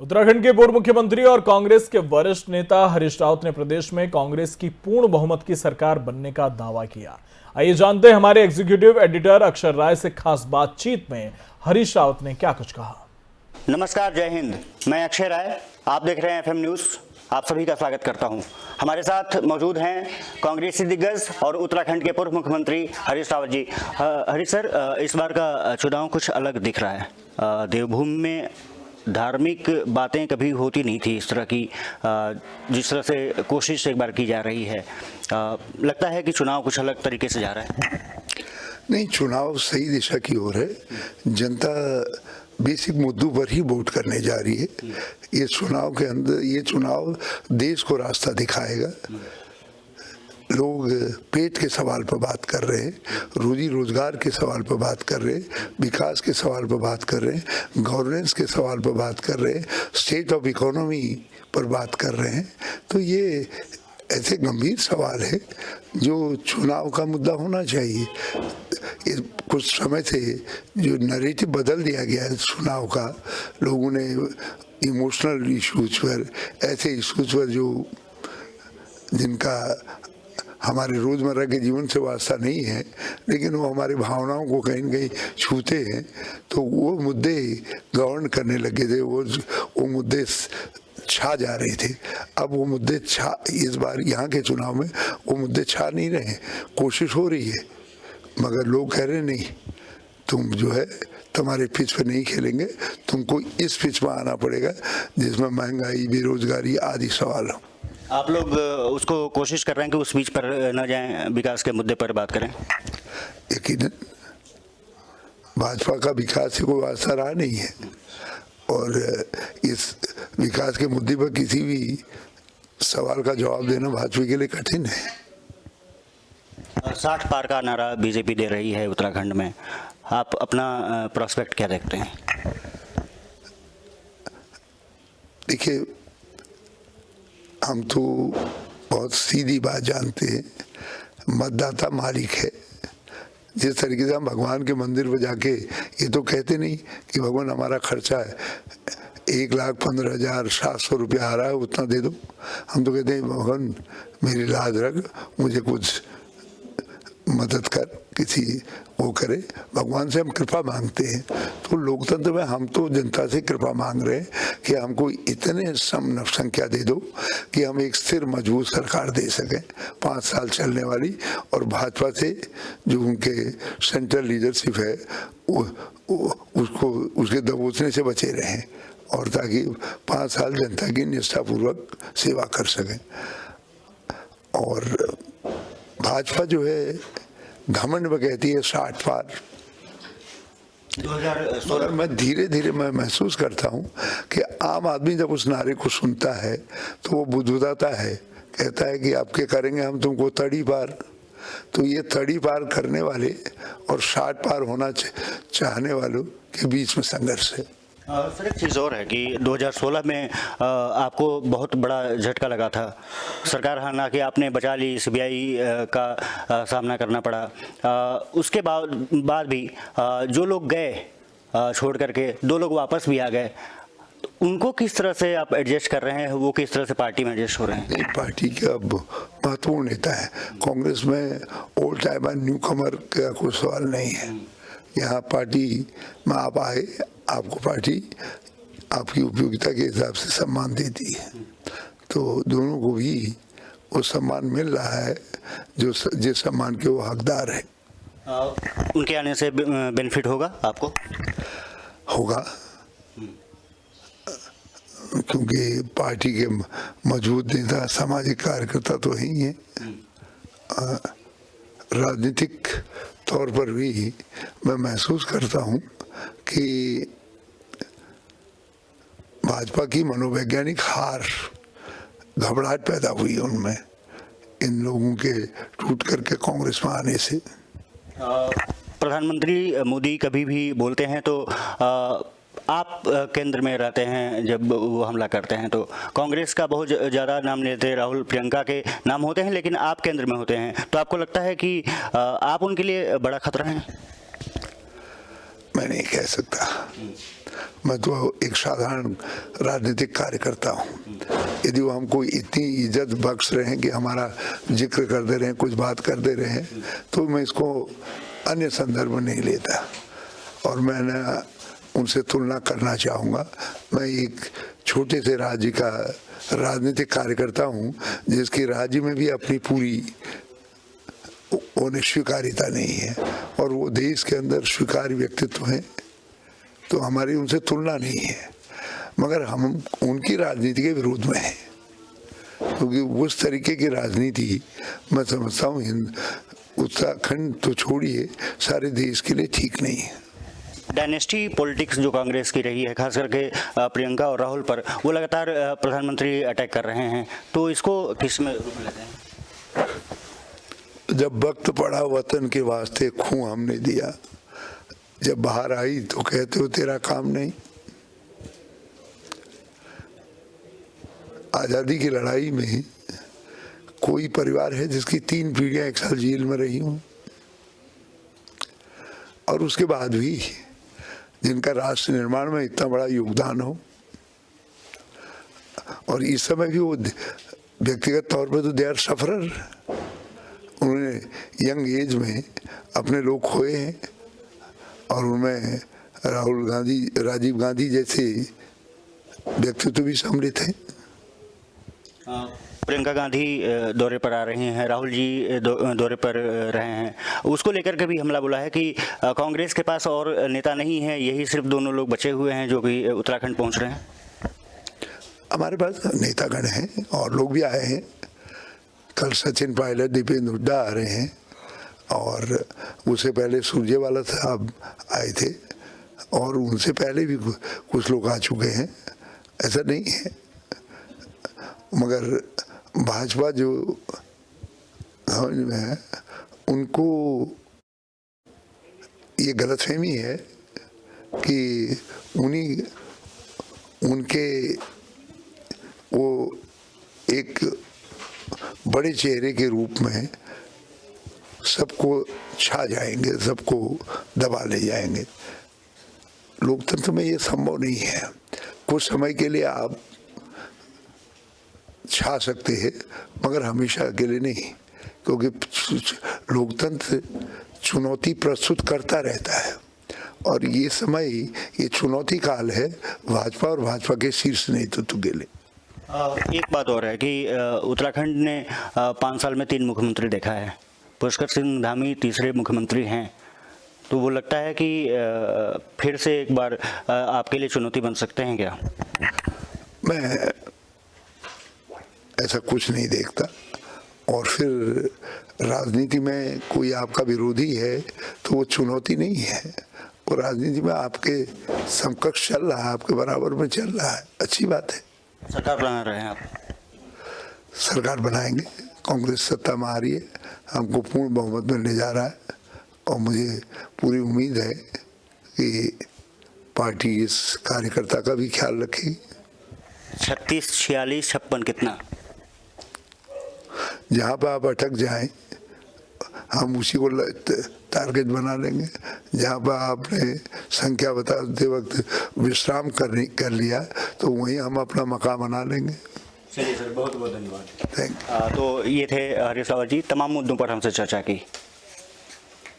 उत्तराखंड के पूर्व मुख्यमंत्री और कांग्रेस के वरिष्ठ नेता हरीश रावत ने प्रदेश में कांग्रेस की पूर्ण बहुमत की सरकार बनने का दावा किया। आइए जानते हैं हमारे एग्जीक्यूटिव एडिटर अक्षर राय से खास बातचीत में हरीश रावत ने क्या कुछ कहा। नमस्कार, जय हिंद। मैं अक्षय राय, आप देख रहे हैं एफएम न्यूज़। आप सभी का स्वागत करता हूं। हमारे साथ मौजूद हैं कांग्रेसी दिग्गज और उत्तराखंड के पूर्व मुख्यमंत्री हरीश रावत जी। हरीश सर, इस बार का चुनाव कुछ अलग दिख रहा है। देवभूमि में धार्मिक बातें कभी होती नहीं थी इस तरह की, जिस तरह से कोशिश एक बार की जा रही है। लगता है कि चुनाव कुछ अलग तरीके से जा रहा है। नहीं, चुनाव सही दिशा की ओर है। जनता बेसिक मुद्दों पर ही वोट करने जा रही है। ये चुनाव के अंदर, ये चुनाव देश को रास्ता दिखाएगा। लोग पेट के सवाल पर बात कर रहे हैं, रोजी रोजगार के सवाल पर बात कर रहे हैं, विकास के सवाल पर बात कर रहे हैं, गवर्नेंस के सवाल पर बात कर रहे हैं, स्टेट ऑफ इकोनॉमी पर बात कर रहे हैं। तो ये ऐसे गंभीर सवाल है जो चुनाव का मुद्दा होना चाहिए। कुछ समय से जो नैरेटिव बदल दिया गया है चुनाव का, लोगों ने इमोशनल इश्यूज पर, ऐसे इश्यूज पर जो जिनका हमारे रोज़मर्रा के जीवन से वास्ता नहीं है, लेकिन वो हमारी भावनाओं को कहीं न कहीं छूते हैं, तो वो मुद्दे गवर्न करने लगे थे। वो मुद्दे छा जा रहे थे। अब वो मुद्दे इस बार यहाँ के चुनाव में वो मुद्दे छा नहीं रहे। कोशिश हो रही है, मगर लोग कह रहे नहीं, तुम जो है तुम्हारे पिच पे नहीं खेलेंगे, तुमको इस पिच में आना पड़ेगा जिसमें महंगाई, बेरोजगारी आदि सवाल हो। आप लोग उसको कोशिश कर रहे हैं कि उस बीच पर न जाएं, विकास के मुद्दे पर बात करें। यकीनन भाजपा का विकास से कोई वास्ता रहा नहीं है, और इस विकास के मुद्दे पर किसी भी सवाल का जवाब देना भाजपा के लिए कठिन है। 60 पार का नारा बीजेपी दे रही है उत्तराखंड में। आप अपना प्रोस्पेक्ट क्या देखते हैं? देखिए, हम तो बहुत सीधी बात जानते हैं, मतदाता मालिक है। जिस तरीके से हम भगवान के मंदिर पर जाके ये तो कहते नहीं कि भगवान हमारा खर्चा है 1,15,700 रुपया आ रहा है, उतना दे दो। हम तो कहते हैं भगवान मेरी लाज रख, मुझे कुछ मदद कर, किसी वो करे। भगवान से हम कृपा मांगते हैं। तो लोकतंत्र में हम तो जनता से कृपा मांग रहे हैं कि हमको इतने सम संख्या दे दो कि हम एक स्थिर मजबूत सरकार दे सकें 5 साल चलने वाली, और भाजपा से जो उनके सेंट्रल लीडरशिप है उसको उसके दबोचने से बचे रहें, और ताकि 5 साल जनता की निष्ठापूर्वक सेवा कर सकें। और भाजपा जो है घमंड में कहती है 60 पार। 2016 मैं धीरे धीरे मैं महसूस करता हूँ कि आम आदमी जब उस नारे को सुनता है तो वो बुदबुदाता है, कहता है कि आपके करेंगे हम तुमको तड़ी पार। तो ये तड़ी पार करने वाले और 60 पार होना चाहने वालों के बीच में संघर्ष है। सर, एक चीज़ और है कि 2016 में आपको बहुत बड़ा झटका लगा था। सरकार हालांकि आपने बचा ली, सीबीआई का सामना करना पड़ा। उसके बाद भी जो लोग गए छोड़ करके, 2 लोग वापस भी आ गए। उनको किस तरह से आप एडजस्ट कर रहे हैं? वो किस तरह से पार्टी में एडजस्ट हो रहे हैं? पार्टी का महत्वपूर्ण नेता है। कांग्रेस में ओल्ड टाइमर न्यू कमर का कोई सवाल नहीं है। यहाँ पार्टी में आप आए, आपको पार्टी आपकी उपयोगिता के हिसाब से सम्मान देती है। तो दोनों को भी वो सम्मान मिल रहा है जो जिस सम्मान के वो हकदार है। उनके आने से बेनिफिट होगा आपको? होगा, क्योंकि पार्टी के मजबूत नेता सामाजिक कार्यकर्ता तो ही हैं। राजनीतिक तौर पर भी मैं महसूस करता हूँ कि भाजपा की मनोवैज्ञानिक हार, घबराहट पैदा हुई उनमें, इन लोगों के टूट करके कांग्रेस में आने से। प्रधानमंत्री मोदी कभी भी बोलते हैं तो आप केंद्र में रहते हैं, जब वो हमला करते हैं तो कांग्रेस का बहुत ज़्यादा नाम लेते हैं, राहुल प्रियंका के नाम होते हैं, लेकिन आप केंद्र में होते हैं, तो आपको लगता है कि आप उनके लिए बड़ा खतरा हैं? मैं नहीं कह सकता। मैं तो एक साधारण राजनीतिक कार्यकर्ता हूँ। यदि वो हमको इतनी इज्जत बख्श रहे हैं कि हमारा जिक्र कर दे रहे हैं, कुछ बात कर दे रहे हैं, तो मैं इसको अन्य संदर्भ में नहीं लेता और मैं न उनसे तुलना करना चाहूँगा। मैं एक छोटे से राज्य का राजनीतिक कार्यकर्ता हूँ जिसकी राज्य में भी अपनी पूरी उन्हें स्वीकार्यता नहीं है और वो देश के अंदर स्वीकार्य व्यक्तित्व हैं, तो हमारी उनसे तुलना नहीं है। मगर हम उनकी राजनीति के विरोध में हैं क्योंकि उस तरीके की राजनीति मैं समझता हूँ उत्तराखंड तो छोड़िए सारे देश के लिए ठीक नहीं है। डायनेस्टी पॉलिटिक्स जो कांग्रेस की रही है, खास करके प्रियंका और राहुल पर, वो लगातार प्रधानमंत्री अटैक कर रहे हैं, तो इसको किस में रूप लेते हैं? जब वक्त पड़ा वतन के वास्ते खून हमने दिया, जब बाहर आई तो कहते हो तेरा काम नहीं। आज़ादी की लड़ाई में कोई परिवार है जिसकी 3 पीढ़ियां एक साल जेल में रही हों और उसके बाद भी जिनका राष्ट्र निर्माण में इतना बड़ा योगदान हो, और इस समय भी वो व्यक्तिगत तौर पर तो दे आर सफरर। उन्होंने यंग एज में अपने लोग खोए हैं और उनमें राहुल गांधी, राजीव गांधी जैसे व्यक्तित्व भी सम्मिलित हैं। प्रियंका गांधी दौरे पर आ रही हैं, राहुल जी दौरे पर रहे हैं, उसको लेकर के भी हमला बोला है कि कांग्रेस के पास और नेता नहीं है, यही सिर्फ दोनों लोग बचे हुए हैं जो कि उत्तराखंड पहुंच रहे हैं। हमारे पास नेतागण हैं और लोग भी आए हैं। कल सचिन पायलट, दीपेंद्र हुड्डा आ रहे हैं और उससे पहले सुरजेवाला साहब आए थे और उनसे पहले भी कुछ लोग आ चुके हैं, ऐसा नहीं है। मगर भाजपा जो समझ में है उनको ये गलतफहमी है कि उनके वो एक बड़े चेहरे के रूप में सबको छा जाएंगे, सबको दबा ले जाएंगे। लोकतंत्र में ये संभव नहीं है। कुछ समय के लिए आप छा सकते हैं मगर हमेशा अकेले नहीं, क्योंकि लोकतंत्र चुनौती प्रस्तुत करता रहता है और ये समय, ये चुनौती काल है भाजपा और भाजपा के शीर्ष नेतृत्व के लिए। एक बात और है कि उत्तराखंड ने 5 साल में 3 मुख्यमंत्री देखा है। पुष्कर सिंह धामी तीसरे मुख्यमंत्री हैं, तो वो लगता है कि फिर से एक बार आपके लिए चुनौती बन सकते हैं क्या? मैं ऐसा कुछ नहीं देखता और फिर राजनीति में कोई आपका विरोधी है तो वो चुनौती नहीं है, वो राजनीति में आपके समकक्ष चल रहा है, आपके बराबर में चल रहा है, अच्छी बात है। सरकार बना रहे हैं आप? सरकार बनाएंगे, कांग्रेस सत्ता में आ रही है, हमको पूर्ण बहुमत मिलने जा रहा है और मुझे पूरी उम्मीद है कि पार्टी इस कार्यकर्ता का भी ख्याल रखेगी। 36, 46, 56 कितना? जहाँ पर आप अटक जाएं हम उसी को टारगेट बना लेंगे। जहाँ पर आपने संख्या बताते वक्त विश्राम कर लिया तो वहीं हम अपना मकाम बना लेंगे। चलिए सर, बहुत बहुत धन्यवाद। Thank you. तो ये थे हरीश रावत जी, तमाम मुद्दों पर हमसे चर्चा की।